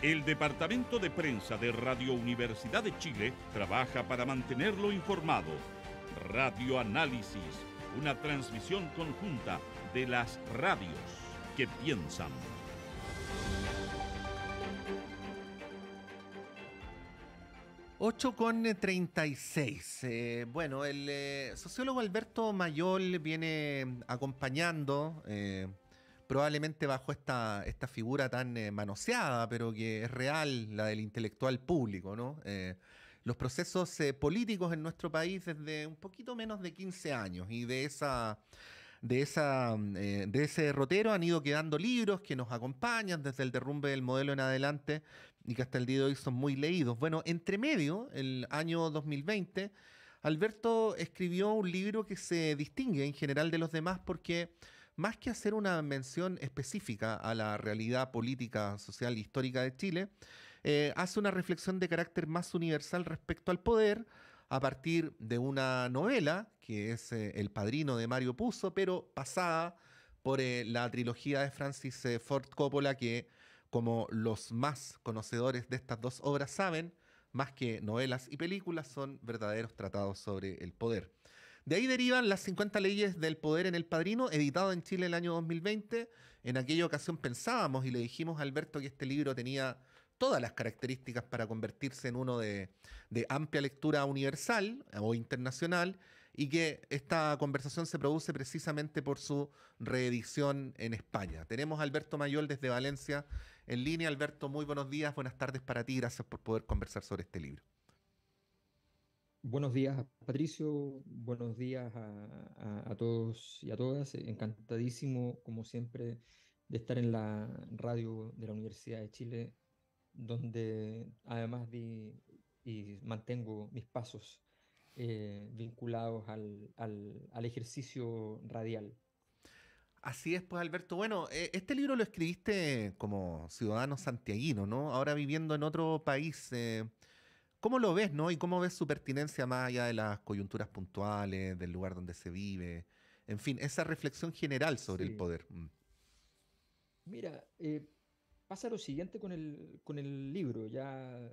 El Departamento de Prensa de Radio Universidad de Chile trabaja para mantenerlo informado. Radio Análisis, una transmisión conjunta de las radios que piensan. Ocho con 36. Bueno, el sociólogo Alberto Mayol viene acompañando, probablemente bajo esta figura tan manoseada, pero que es real, la del intelectual público, ¿no? Los procesos políticos en nuestro país desde un poquito menos de 15 años y de ese derrotero han ido quedando libros que nos acompañan desde el derrumbe del modelo en adelante y que hasta el día de hoy son muy leídos. Bueno, entre medio, el año 2020, Alberto escribió un libro que se distingue en general de los demás porque más que hacer una mención específica a la realidad política, social e histórica de Chile, hace una reflexión de carácter más universal respecto al poder a partir de una novela que es El Padrino de Mario Puzo, pero pasada por la trilogía de Francis Ford Coppola, que como los más conocedores de estas dos obras saben, más que novelas y películas, son verdaderos tratados sobre el poder. De ahí derivan las 50 leyes del poder en El Padrino, editado en Chile el año 2020. En aquella ocasión pensábamos y le dijimos a Alberto que este libro tenía todas las características para convertirse en uno de amplia lectura universal o internacional y que esta conversación se produce precisamente por su reedición en España. Tenemos a Alberto Mayol desde Valencia en línea. Alberto, muy buenos días, buenas tardes para ti, gracias por poder conversar sobre este libro. Buenos días, Patricio. Buenos días a todos y a todas. Encantadísimo, como siempre, de estar en la radio de la Universidad de Chile, donde además y mantengo mis pasos vinculados al ejercicio radial. Así es, pues Alberto. Bueno, este libro lo escribiste como ciudadano santiaguino, ¿no? Ahora viviendo en otro país. ¿Cómo lo ves, no? ¿Y cómo ves su pertinencia más allá de las coyunturas puntuales, del lugar donde se vive? En fin, esa reflexión general sobre el Sí, poder. mira, pasa lo siguiente con el libro. Ya,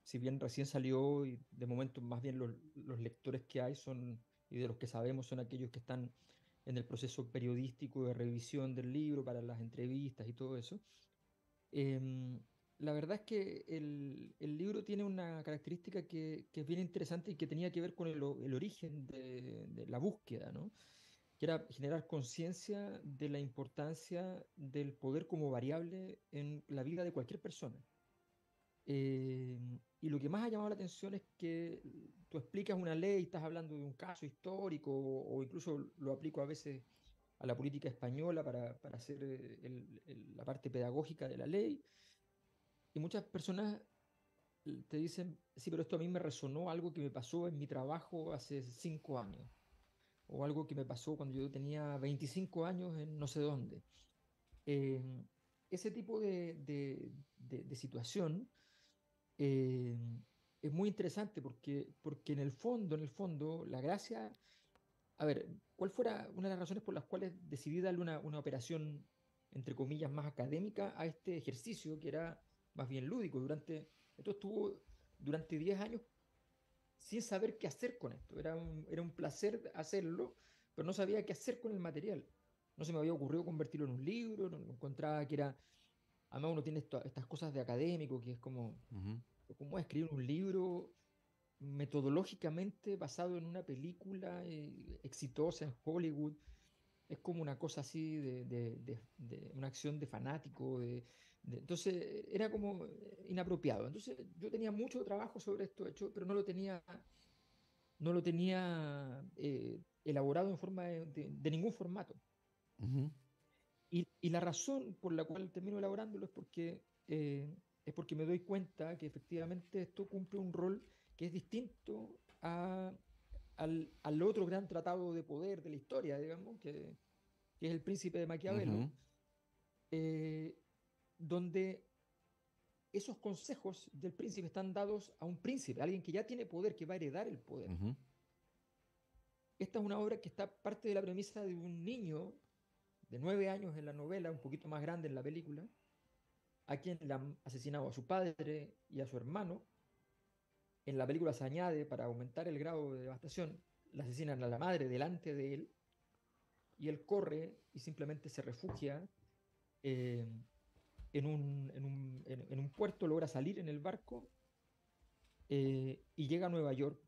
si bien recién salió y de momento más bien los lectores que hay son, y de los que sabemos son aquellos que están en el proceso periodístico de revisión del libro para las entrevistas y todo eso. Em, la verdad es que el libro tiene una característica que es bien interesante y que tenía que ver con el origen de la búsqueda, ¿no? Que era generar conciencia de la importancia del poder como variable en la vida de cualquier persona. Y lo que más ha llamado la atención es que tú explicas una ley, estás hablando de un caso histórico o incluso lo aplico a veces a la política española para hacer la parte pedagógica de la ley. Y muchas personas te dicen, sí, pero esto a mí me resonó algo que me pasó en mi trabajo hace 5 años o algo que me pasó cuando yo tenía 25 años en no sé dónde. Eh, ese tipo de situación eh, es muy interesante porque en el fondo, la gracia, a ver, ¿cuál fuera una de las razones por las cuales decidí darle una operación, entre comillas, más académica a este ejercicio que era más bien lúdico? Esto estuvo durante 10 años sin saber qué hacer con esto. Era un placer hacerlo, pero no sabía qué hacer con el material. No se me había ocurrido convertirlo en un libro, no encontraba que era. Además, uno tiene estas cosas de académico, que es como, Ujú. ¿cómo escribir un libro metodológicamente basado en una película exitosa en Hollywood? Es como una cosa así de una acción de fanático. Entonces, era como inapropiado. Entonces, yo tenía mucho trabajo sobre esto hecho, pero no lo tenía elaborado en forma de ningún formato. Ujú. Y la razón por la cual termino elaborándolo es porque me doy cuenta que efectivamente esto cumple un rol que es distinto al otro gran tratado de poder de la historia, digamos, que es El Príncipe de Ujú. Maquiavelo, eh, donde esos consejos del príncipe están dados a un príncipe, a alguien que ya tiene poder, que va a heredar el poder. Ujú. Esta es una obra que está parte de la premisa de un niño de 9 años en la novela, un poquito más grande en la película, a quien le han asesinado a su padre y a su hermano. En la película se añade, para aumentar el grado de devastación, le asesinan a la madre delante de él y él corre y simplemente se refugia eh, en un puerto, logra salir en el barco y llega a Nueva York,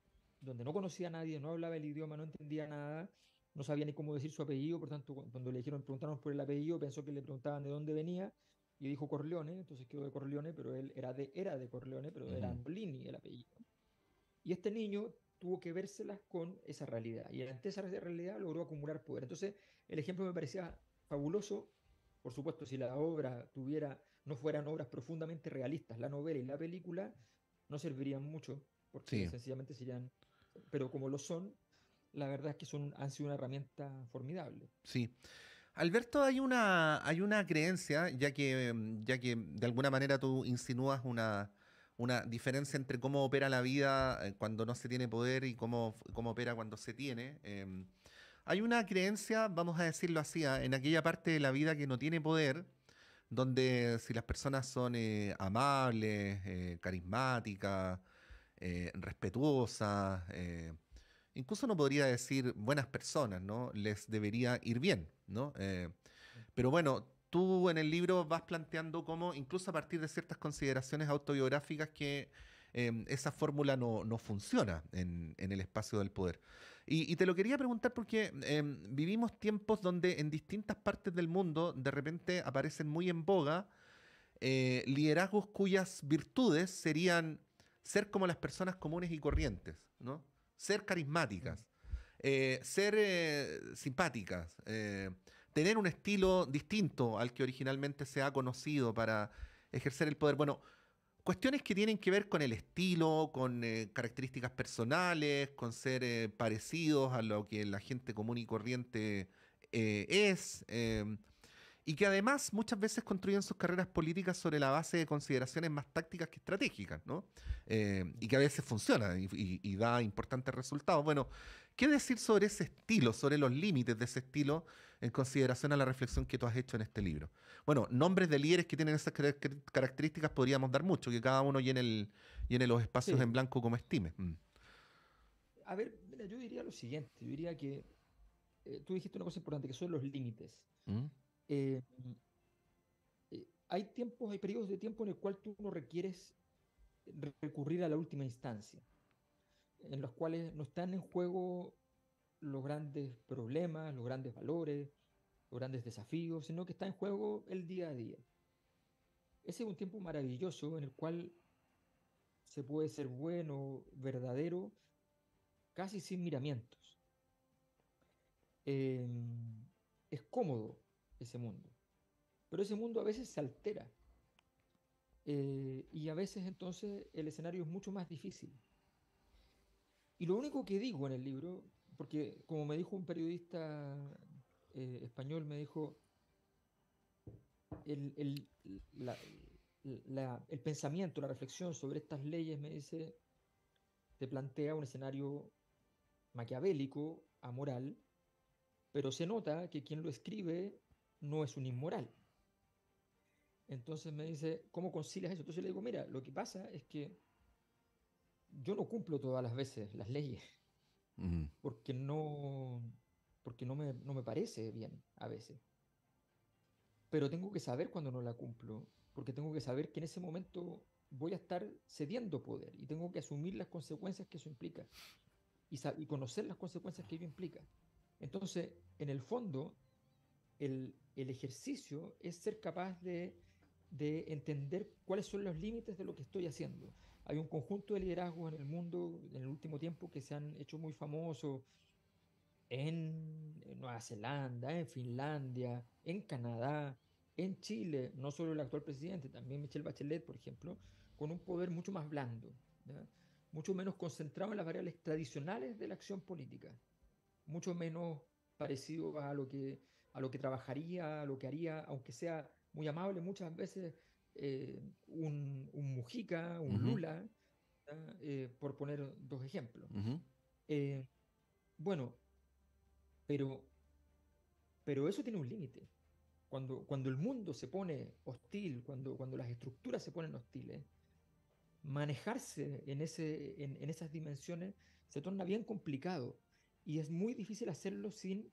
donde no conocía a nadie, no hablaba el idioma, no entendía nada, no sabía ni cómo decir su apellido. Por tanto, cuando le dijeron, preguntaron por el apellido, pensó que le preguntaban de dónde venía y dijo Corleone. Entonces quedó de Corleone, pero él era de Corleone, pero era Ujú. Antolini el apellido. Y este niño tuvo que vérselas con esa realidad, y ante esa realidad logró acumular poder. Entonces, el ejemplo me parecía fabuloso. Por supuesto, si la obra no fueran obras profundamente realistas, la novela y la película no servirían mucho, porque Sí, sencillamente serían, pero como lo son, la verdad es que han sido una herramienta formidable. sí. Alberto, hay una creencia, ya que de alguna manera tú insinúas una diferencia entre cómo opera la vida cuando no se tiene poder y cómo opera cuando se tiene. Hay una creencia, vamos a decirlo así, en aquella parte de la vida que no tiene poder, donde si las personas son amables, carismáticas, respetuosas, incluso no podría decir buenas personas, ¿no? Les debería ir bien, ¿no? Pero bueno, tú en el libro vas planteando cómo, incluso a partir de ciertas consideraciones autobiográficas, que esa fórmula no funciona en el espacio del poder. Y te lo quería preguntar porque vivimos tiempos donde en distintas partes del mundo de repente aparecen muy en boga liderazgos cuyas virtudes serían ser como las personas comunes y corrientes, ¿no? Ser Mm. carismáticas, ser simpáticas, tener un estilo distinto al que originalmente se ha conocido para ejercer el poder. Bueno, cuestiones que tienen que ver con el estilo, con características personales, con ser parecidos a lo que la gente común y corriente es. Y que además muchas veces construyen sus carreras políticas sobre la base de consideraciones más tácticas que estratégicas, ¿no? Y que a veces funciona y da importantes resultados. Bueno, ¿qué decir sobre ese estilo, sobre los límites de ese estilo en consideración a la reflexión que tú has hecho en este libro? Bueno, nombres de líderes que tienen esas características podríamos dar mucho, que cada uno llene los espacios en Sí, blanco como estime. Mm. a ver, mira, yo diría lo siguiente, yo diría que tú dijiste una cosa importante, que son los límites. Mm. Eh, hay tiempos, hay periodos de tiempo en el cual tú no requieres recurrir a la última instancia, en los cuales no están en juego los grandes problemas, los grandes valores, los grandes desafíos, sino que está en juego el día a día. Ese es un tiempo maravilloso en el cual se puede ser bueno, verdadero, casi sin miramientos. Eh, es cómodo ese mundo, pero ese mundo a veces se altera y a veces entonces el escenario es mucho más difícil. Y lo único que digo en el libro, porque como me dijo un periodista español, me dijo, el, el, la- el pensamiento, la reflexión sobre estas leyes, me dice, te plantea un escenario maquiavélico, amoral, pero se nota que quien lo escribe no es un inmoral. Entonces me dice, ¿cómo concilias eso? Entonces le digo, mira, lo que pasa es que yo no cumplo todas las veces las leyes, Mm. porque no, porque no me parece bien a veces. Pero tengo que saber cuando no la cumplo, porque tengo que saber que en ese momento voy a estar cediendo poder y tengo que asumir las consecuencias que eso implica y conocer las consecuencias que ello implica. Entonces, en el fondo, el ejercicio es ser capaz de entender cuáles son los límites de lo que estoy haciendo. Hay un conjunto de liderazgos en el mundo en el último tiempo que se han hecho muy famosos en Nueva Zelanda, en Finlandia, en Canadá, en Chile, no solo el actual presidente, también Michelle Bachelet, por ejemplo, con un poder mucho más blando, ¿ya? Mucho menos concentrado en las variables tradicionales de la acción política, mucho menos parecido a lo que trabajaría, a lo que haría, aunque sea muy amable, muchas veces un Mujica, un Ujú, Lula, ¿ya? Por poner dos ejemplos. ujú. Eh, bueno, pero, pero eso tiene un límite. cuando el mundo se pone hostil, cuando las estructuras se ponen hostiles, manejarse en esas dimensiones se torna bien complicado y es muy difícil hacerlo sin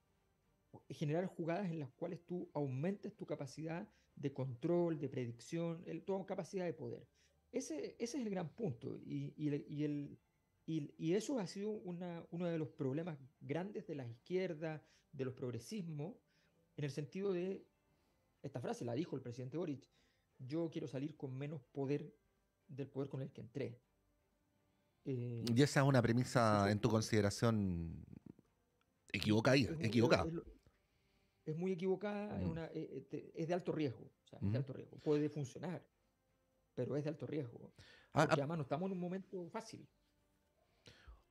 generar jugadas en las cuales tú aumentes tu capacidad de control, de predicción, tu capacidad de poder. Ese es el gran punto y eso ha sido uno de los problemas grandes de la izquierda, de los progresismos, en el sentido de, esta frase la dijo el presidente Boric, yo quiero salir con menos poder del poder con el que entré. Y esa es una premisa, Eso en tu consideración, es, equivocada. es muy equivocada, Mm. es de alto riesgo, o sea, es de Ujú. alto riesgo. Puede funcionar, pero es de alto riesgo, Ah, porque además no estamos en un momento fácil.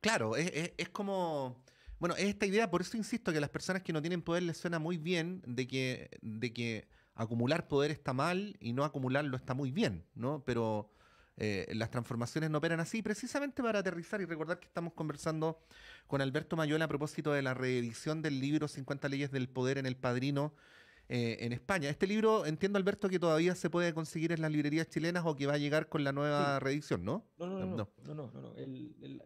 claro, es como... Bueno, es esta idea, por eso insisto, que a las personas que no tienen poder les suena muy bien de que acumular poder está mal y no acumularlo está muy bien, ¿no? Pero las transformaciones no operan así. Precisamente para aterrizar y recordar que estamos conversando con Alberto Mayol a propósito de la reedición del libro 50 leyes del poder en El Padrino en España. Este libro, entiendo, Alberto, que todavía se puede conseguir en las librerías chilenas o que va a llegar con la nueva Sí, reedición, ¿no? no, no, No, no, no. no, no, no, no.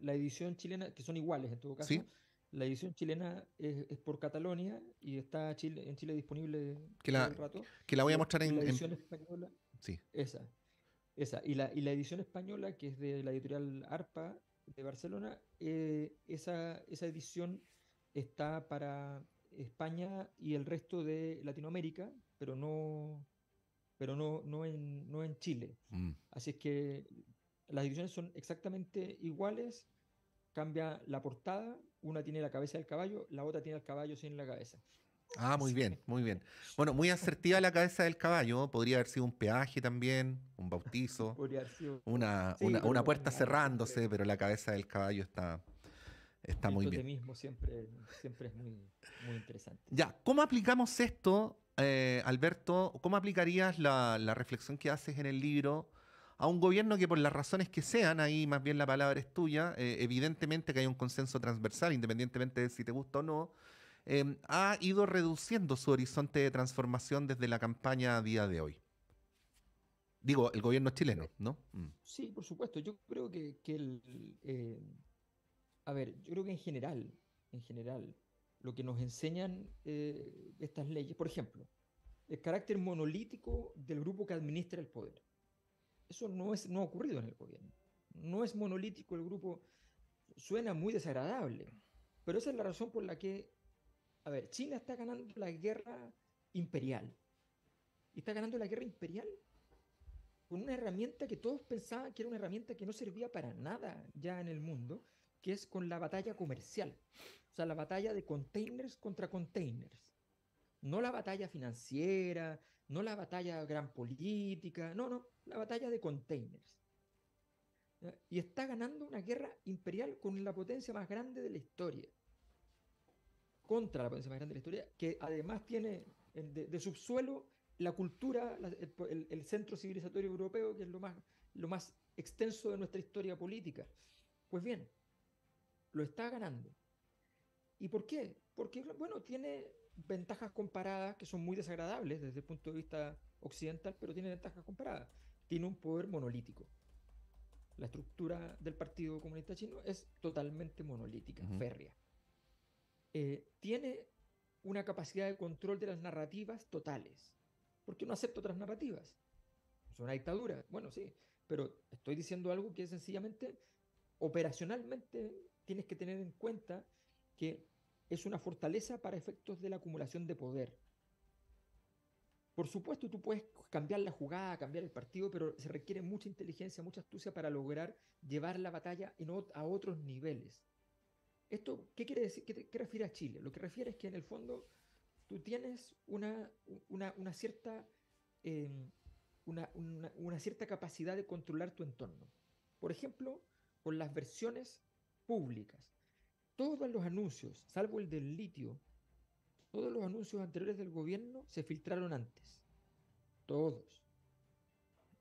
La edición chilena, que son iguales en todo ¿Sí? caso, la edición chilena es por Catalonia y está en Chile disponible Que todo la, el rato. que la voy a mostrar Y la en... edición española, Sí. esa, esa. Y la edición española, que es de la editorial ARPA de Barcelona, esa edición está para España y el resto de Latinoamérica, pero no en Chile. Mm. Así es que las ediciones son exactamente iguales, cambia la portada, una tiene la cabeza del caballo, la otra tiene el caballo sin la cabeza. Ah, muy Así bien, que muy bien. Bueno, muy asertiva la cabeza del caballo. Podría haber sido un peaje también, un bautizo, podría haber sido. una, Sí, una, pero una los puerta animales siempre, cerrándose, pero la cabeza del caballo está el muy bien. totemismo siempre es muy, muy interesante. Ya, ¿cómo aplicamos esto, Alberto? ¿Cómo aplicarías la reflexión que haces en el libro a un gobierno que por las razones que sean, ahí más bien la palabra es tuya, evidentemente que hay un consenso transversal, independientemente de si te gusta o no, ha ido reduciendo su horizonte de transformación desde la campaña a día de hoy? Digo, el gobierno chileno, Eh, ¿no? Mm. Sí, por supuesto. Yo creo a ver, yo creo que en general, lo que nos enseñan estas leyes, por ejemplo, el carácter monolítico del grupo que administra el poder. Eso no ha ocurrido en el gobierno. No es monolítico el grupo, suena muy desagradable, pero esa es la razón por la que, a ver, China está ganando la guerra imperial. Y está ganando la guerra imperial con una herramienta que todos pensaban que era una herramienta que no servía para nada ya en el mundo, que es con la batalla comercial. O sea, la batalla de containers contra containers. No la batalla financiera, no la batalla gran política, no, no, la batalla de containers. ¿Ya? Y está ganando una guerra imperial con la potencia más grande de la historia, contra la potencia más grande de la historia, que además tiene de subsuelo la cultura, el centro civilizatorio europeo, que es lo más extenso de nuestra historia política. Pues bien, lo está ganando. ¿Y por qué? Porque, bueno, tiene ventajas comparadas que son muy desagradables desde el punto de vista occidental, pero tiene ventajas comparadas. Tiene un poder monolítico. La estructura del Partido Comunista Chino es totalmente monolítica, Ujú. férrea. Tiene una capacidad de control de las narrativas totales. Porque no acepta otras narrativas. Es una dictadura. Bueno, sí, pero estoy diciendo algo que sencillamente, operacionalmente, tienes que tener en cuenta que es una fortaleza para efectos de la acumulación de poder. Por supuesto, tú puedes cambiar la jugada, cambiar el partido, pero se requiere mucha inteligencia, mucha astucia para lograr llevar la batalla a otros niveles. ¿Esto qué quiere decir? ¿Qué refiere a Chile? Lo que refiere es que en el fondo tú tienes una cierta, eh, una cierta capacidad de controlar tu entorno. Por ejemplo, con las versiones públicas. Todos los anuncios, salvo el del litio, todos los anuncios anteriores del gobierno se filtraron antes. Todos.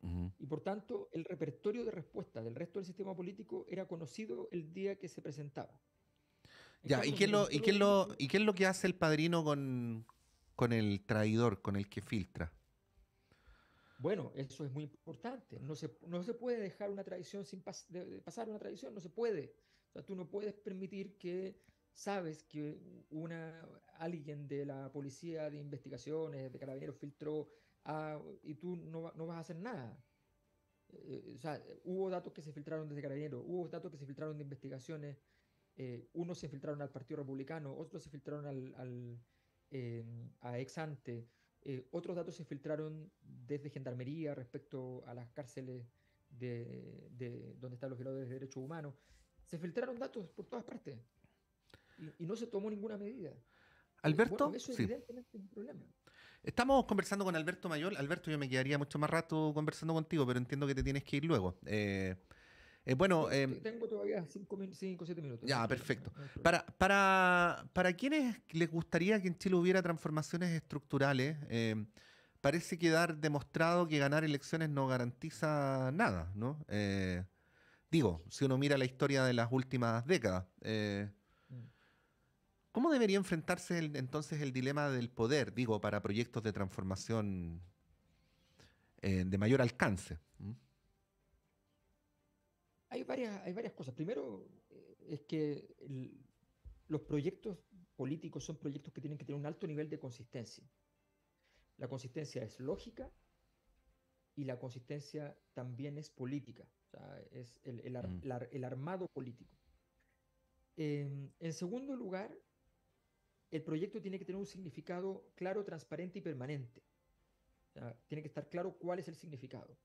Ujú. Y por tanto, el repertorio de respuesta del resto del sistema político era conocido el día que se presentaba. En Ya, cambio, cuando se presentó lo del litio, ¿y qué es lo que hace el padrino con el traidor, con el que filtra? Bueno, eso es muy importante. No se puede dejar una tradición sin de pasar una tradición, no se puede. O sea, tú no puedes permitir que sabes que alguien de la policía de investigaciones, de carabineros, filtró y tú no vas a hacer nada. O sea, hubo datos que se filtraron desde carabineros, hubo datos que se filtraron de investigaciones, unos se filtraron al Partido Republicano, otros se filtraron eh, a ex ante, otros datos se filtraron desde Gendarmería respecto a las cárceles de donde están los violadores de derechos humanos. Se filtraron datos por todas partes y no se tomó ninguna medida. Bueno, Alberto, eso sí. evidentemente es un problema. Estamos conversando con Alberto Mayol. Alberto, yo me quedaría mucho más rato conversando contigo, pero entiendo que te tienes que ir luego. Bueno, No, tengo todavía 5 o 7 minutos, ya, tranquilo, perfecto. no hay problema. Para quienes les gustaría que en Chile hubiera transformaciones estructurales, parece quedar demostrado que ganar elecciones no garantiza nada, ¿no? Digo, si uno mira la historia de las últimas décadas, Mm. ¿cómo debería enfrentarse entonces el dilema del poder, digo, para proyectos de transformación de mayor alcance? ¿Mm? Hay varias cosas. Primero, es que los proyectos políticos son proyectos que tienen que tener un alto nivel de consistencia. La consistencia es lógica y la consistencia también es política, o sea, es Mm. el armado político. En segundo lugar, el proyecto tiene que tener un significado claro, transparente y permanente. O sea, tiene que estar claro cuál es el significado.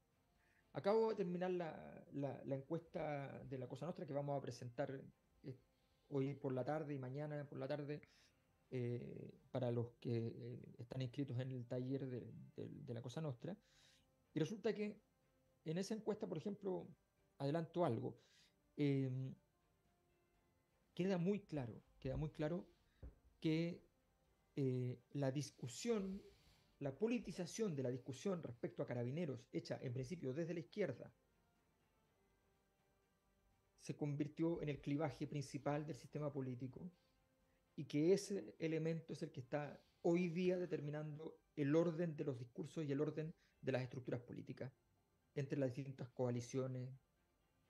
Acabo de terminar la encuesta de la Cosa Nostra que vamos a presentar hoy por la tarde y mañana por la tarde para los que están inscritos en el taller de la Cosa Nostra. Y resulta que en esa encuesta, por ejemplo, adelanto algo, eh, queda muy claro que la discusión, la politización de la discusión respecto a carabineros, hecha en principio desde la izquierda, se convirtió en el clivaje principal del sistema político y que ese elemento es el que está hoy día determinando el orden de los discursos y el orden de las estructuras políticas entre las distintas coaliciones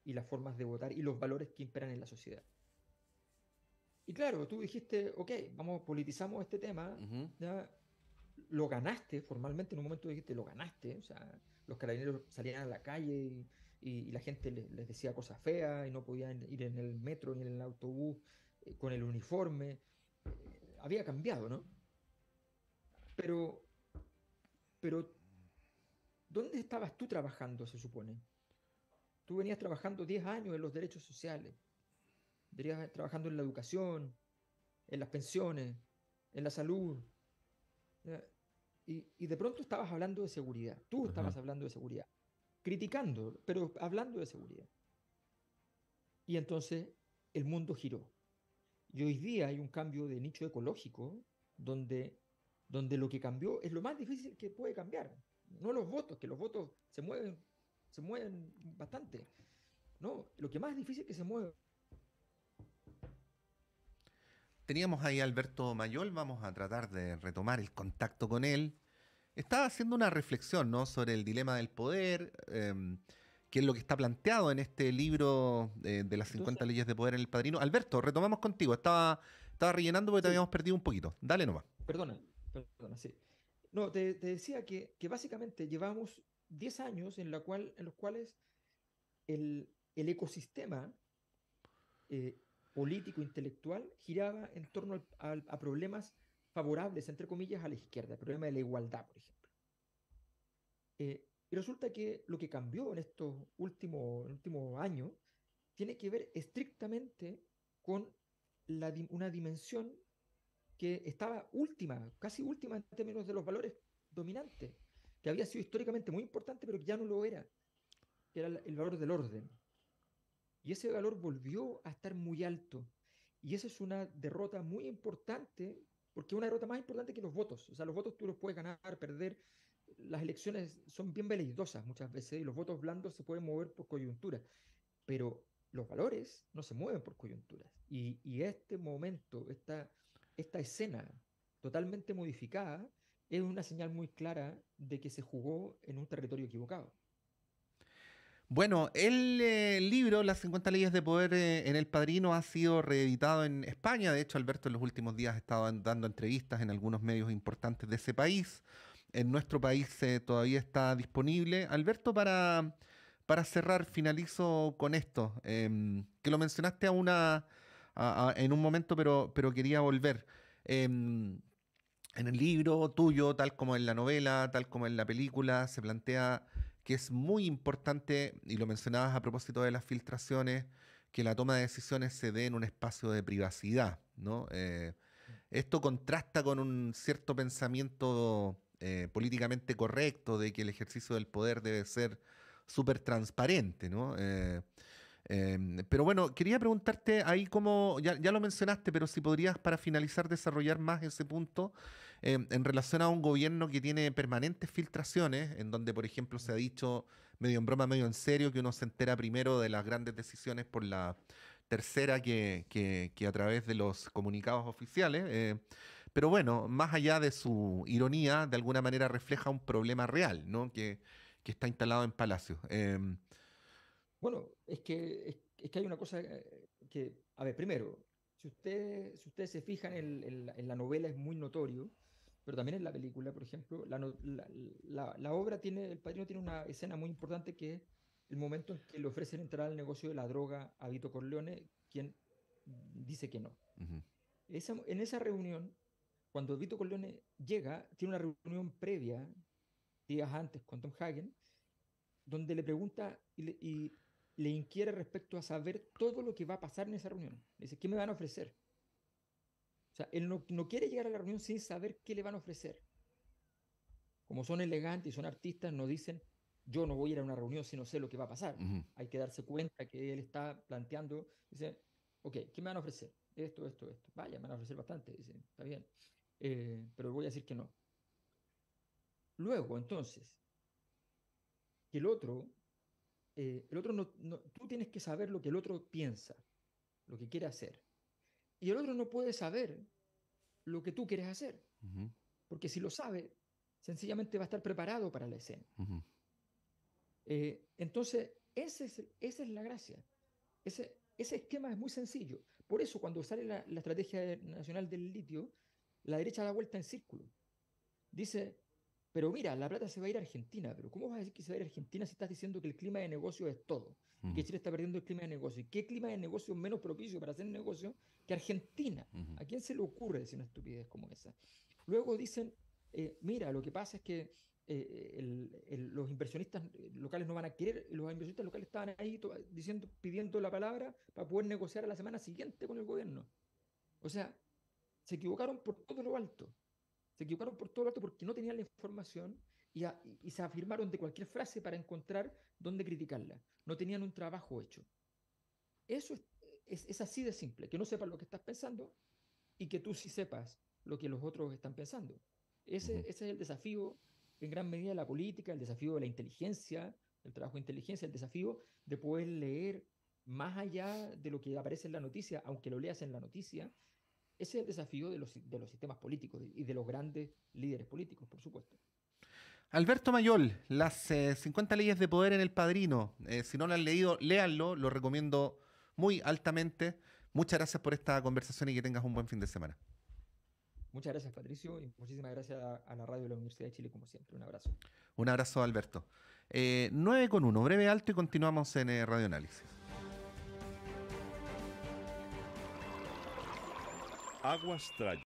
y las formas de votar y los valores que imperan en la sociedad. Y claro, tú dijiste, ok, vamos, politizamos este tema, Ujú. ya lo ganaste formalmente, en un momento dijiste, lo ganaste, o sea, los carabineros salían a la calle y la gente les decía cosas feas y no podían ir en el metro ni en el autobús con el uniforme. Había cambiado, ¿no? Pero, pero, ¿dónde estabas tú trabajando, se supone? Tú venías trabajando 10 años en los derechos sociales, venías trabajando en la educación, en las pensiones, en la salud, ¿ya? Y de pronto estabas hablando de seguridad, tú Ajá. estabas hablando de seguridad, criticando, pero hablando de seguridad. Y entonces el mundo giró. Y hoy día hay un cambio de nicho ecológico donde lo que cambió es lo más difícil que puede cambiar. No los votos, que los votos se mueven bastante. No, lo que más difícil que se mueve. Teníamos ahí a Alberto Mayol, vamos a tratar de retomar el contacto con él. Estaba haciendo una reflexión, ¿no?, sobre el dilema del poder, que es lo que está planteado en este libro de las Entonces, 50 leyes de poder en el Padrino. Alberto, retomamos contigo. Estaba rellenando porque te sí, habíamos perdido un poquito. Dale nomás. perdona, sí. No, te decía que básicamente llevamos 10 años en los cuales el ecosistema eh, político, intelectual, giraba en torno a problemas favorables, entre comillas, a la izquierda, el problema de la igualdad, por ejemplo. Y resulta que lo que cambió en estos últimos años tiene que ver estrictamente con una dimensión que estaba última, casi última en términos de los valores dominantes, que había sido históricamente muy importante, pero que ya no lo era, que era el valor del orden. Y ese valor volvió a estar muy alto. Y esa es una derrota muy importante, porque es una derrota más importante que los votos. O sea, los votos tú los puedes ganar, perder. Las elecciones son bien veleidosa muchas veces y los votos blandos se pueden mover por coyuntura, pero los valores no se mueven por coyunturas. Y este momento, esta escena totalmente modificada, es una señal muy clara de que se jugó en un territorio equivocado. Bueno, el libro, Las 50 leyes de poder en El Padrino, ha sido reeditado en España. De hecho, Alberto en los últimos días ha estado dando entrevistas en algunos medios importantes de ese país. En nuestro país todavía está disponible. Alberto, para cerrar, finalizo con esto, que lo mencionaste en un momento, pero quería volver. En el libro tuyo, tal como en la novela, tal como en la película, se plantea que es muy importante, y lo mencionabas a propósito de las filtraciones, que la toma de decisiones se dé en un espacio de privacidad, ¿no? Esto contrasta con un cierto pensamiento políticamente correcto de que el ejercicio del poder debe ser súper transparente, ¿no? Pero bueno, quería preguntarte ahí cómo, ya lo mencionaste, pero si podrías para finalizar desarrollar más ese punto en relación a un gobierno que tiene permanentes filtraciones, en donde por ejemplo se ha dicho medio en broma, medio en serio, que uno se entera primero de las grandes decisiones por la tercera que a través de los comunicados oficiales. Pero bueno, más allá de su ironía, de alguna manera refleja un problema real, ¿no? Que está instalado en Palacio. Bueno, es que hay una cosa que, a ver, primero, si ustedes se fijan en la novela es muy notorio, pero también en la película, por ejemplo, la obra tiene, El Padrino tiene una escena muy importante que es el momento en que le ofrecen entrar al negocio de la droga a Vito Corleone, quien dice que no. Ujú, En esa reunión, cuando Vito Corleone llega, tiene una reunión previa, días antes, con Tom Hagen, donde le pregunta y le inquiere respecto a saber todo lo que va a pasar en esa reunión. Le dice, ¿qué me van a ofrecer? O sea, él no quiere llegar a la reunión sin saber qué le van a ofrecer. Como son elegantes y son artistas, no dicen, yo no voy a ir a una reunión si no sé lo que va a pasar. ujú. Hay que darse cuenta que él está planteando, dice, ok, ¿qué me van a ofrecer? Esto. Vaya, me van a ofrecer bastante, dice, está bien. Pero voy a decir que no. Luego, entonces, que el otro tú tienes que saber lo que el otro piensa, lo que quiere hacer. Y el otro no puede saber lo que tú quieres hacer, Ujú, porque si lo sabe, sencillamente va a estar preparado para la escena. ujú, Entonces, esa es la gracia. Ese esquema es muy sencillo. Por eso, cuando sale la estrategia nacional del litio, la derecha da vuelta en círculo. Dice, pero mira, la plata se va a ir a Argentina, pero ¿cómo vas a decir que se va a ir a Argentina si estás diciendo que el clima de negocio es todo? Y que ujú, Chile está perdiendo el clima de negocio. ¿Y qué clima de negocio es menos propicio para hacer negocio que Argentina? ujú. ¿A quién se le ocurre decir una estupidez como esa? Luego dicen, mira, lo que pasa es que los inversionistas locales no van a querer, los inversionistas locales estaban ahí diciendo, pidiendo la palabra para poder negociar a la semana siguiente con el gobierno. O sea, se equivocaron por todo lo alto. Se equivocaron por todo lo alto porque no tenían la información y se afirmaron de cualquier frase para encontrar dónde criticarla. No tenían un trabajo hecho. Eso es así de simple, que no sepas lo que estás pensando y que tú sí sepas lo que los otros están pensando. Ujú. Ese es el desafío en gran medida de la política, el desafío de la inteligencia, el trabajo de inteligencia, el desafío de poder leer más allá de lo que aparece en la noticia, aunque lo leas en la noticia. Ese es el desafío de los sistemas políticos y de los grandes líderes políticos, por supuesto. Alberto Mayol, las 50 leyes de poder en El Padrino. Si no lo han leído, léanlo, lo recomiendo muy altamente. Muchas gracias por esta conversación y que tengas un buen fin de semana. Muchas gracias, Patricio, y muchísimas gracias a la radio de la Universidad de Chile, como siempre. Un abrazo. Un abrazo, Alberto. 9:01, breve alto y continuamos en Radio Análisis. Aguas Trayo